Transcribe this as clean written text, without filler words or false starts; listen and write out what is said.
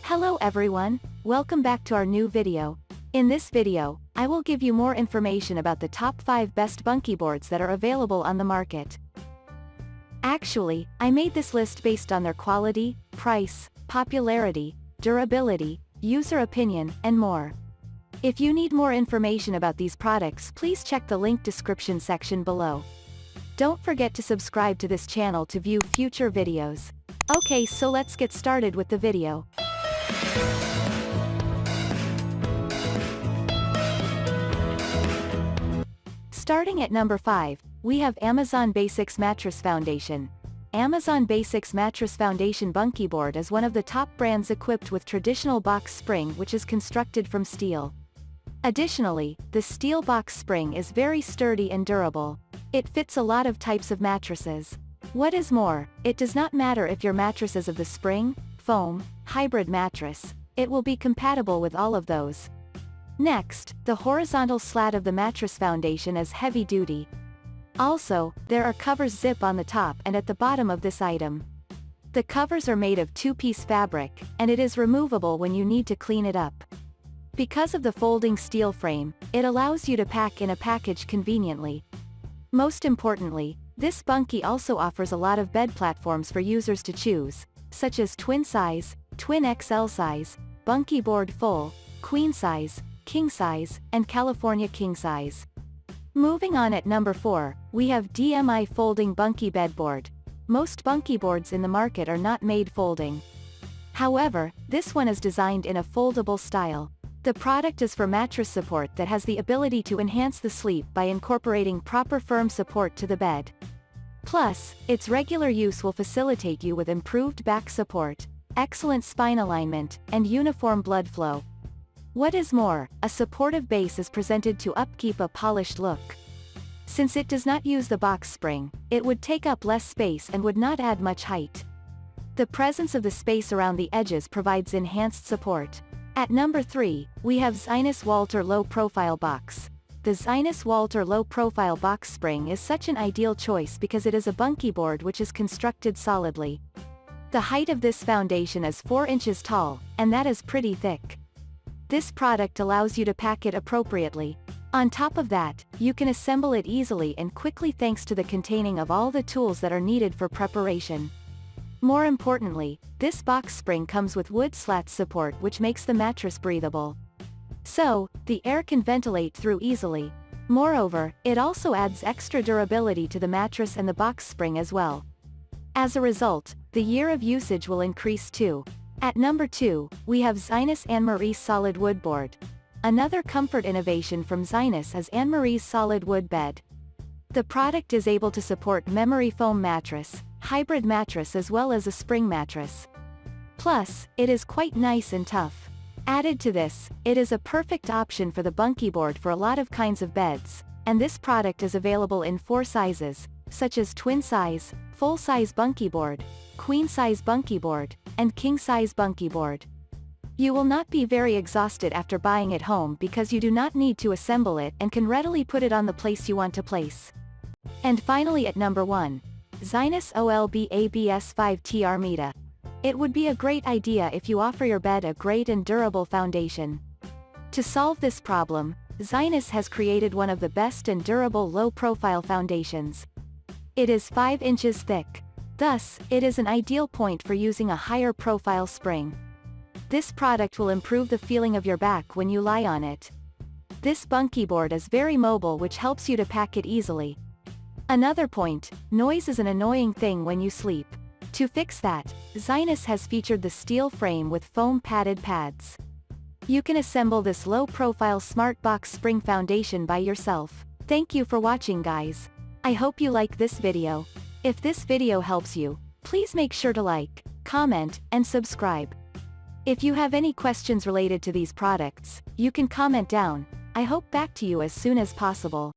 Hello everyone, welcome back to our new video. In this video, I will give you more information about the top 5 best bunkie boards that are available on the market. Actually, I made this list based on their quality, price, popularity, durability, user opinion, and more. If you need more information about these products, please check the link description section below. Don't forget to subscribe to this channel to view future videos. Okay, so let's get started with the video. Starting at number 5, we have Amazon Basics Mattress Foundation. Amazon Basics Mattress Foundation Bunkie Board is one of the top brands equipped with traditional box spring which is constructed from steel. Additionally, the steel box spring is very sturdy and durable. It fits a lot of types of mattresses. What is more, it does not matter if your mattress is of the spring, foam, hybrid mattress, it will be compatible with all of those. Next, the horizontal slat of the mattress foundation is heavy duty. Also, there are covers zip on the top and at the bottom of this item. The covers are made of two-piece fabric, and it is removable when you need to clean it up. Because of the folding steel frame, it allows you to pack in a package conveniently. Most importantly, this bunkie also offers a lot of bed platforms for users to choose, such as twin size, twin XL size, bunkie board full, queen size, king size, and California king size. Moving on at number 4, we have DMI Folding Bunkie Bedboard. Most bunkie boards in the market are not made folding. However, this one is designed in a foldable style. The product is for mattress support that has the ability to enhance the sleep by incorporating proper firm support to the bed. Plus, its regular use will facilitate you with improved back support, excellent spine alignment, and uniform blood flow. What is more, a supportive base is presented to upkeep a polished look. Since it does not use the box spring, it would take up less space and would not add much height. The presence of the space around the edges provides enhanced support. At number 3, we have Zinus Walter Low Profile Box. The Zinus Walter Low Profile Box Spring is such an ideal choice because it is a bunkie board which is constructed solidly. The height of this foundation is 4 inches tall, and that is pretty thick. This product allows you to pack it appropriately. On top of that, you can assemble it easily and quickly thanks to the containing of all the tools that are needed for preparation. More importantly, this box spring comes with wood slat support which makes the mattress breathable. So, the air can ventilate through easily. Moreover, it also adds extra durability to the mattress and the box spring as well. As a result, the year of usage will increase too. At number 2, we have Zinus Anne-Marie Solid Wood Board. Another comfort innovation from Zinus is Anne-Marie's Solid Wood Bed. The product is able to support memory foam mattress, hybrid mattress as well as a spring mattress. Plus, it is quite nice and tough. Added to this, it is a perfect option for the bunkie board for a lot of kinds of beds, and this product is available in 4 sizes, such as twin size, full size bunkie board, queen size bunkie board, and king size bunkie board. You will not be very exhausted after buying it home because you do not need to assemble it and can readily put it on the place you want to place. And finally at number 1, Zinus OLB ABS 5T Armida. It would be a great idea if you offer your bed a great and durable foundation. To solve this problem, Zinus has created one of the best and durable low-profile foundations. It is 5 inches thick. Thus, it is an ideal point for using a higher profile spring. This product will improve the feeling of your back when you lie on it. This bunkie board is very mobile which helps you to pack it easily. Another point, noise is an annoying thing when you sleep. To fix that, Zinus has featured the steel frame with foam padded pads. You can assemble this low-profile smart box spring foundation by yourself. Thank you for watching guys. I hope you like this video. If this video helps you, please make sure to like, comment, and subscribe. If you have any questions related to these products, you can comment down. I hope back to you as soon as possible.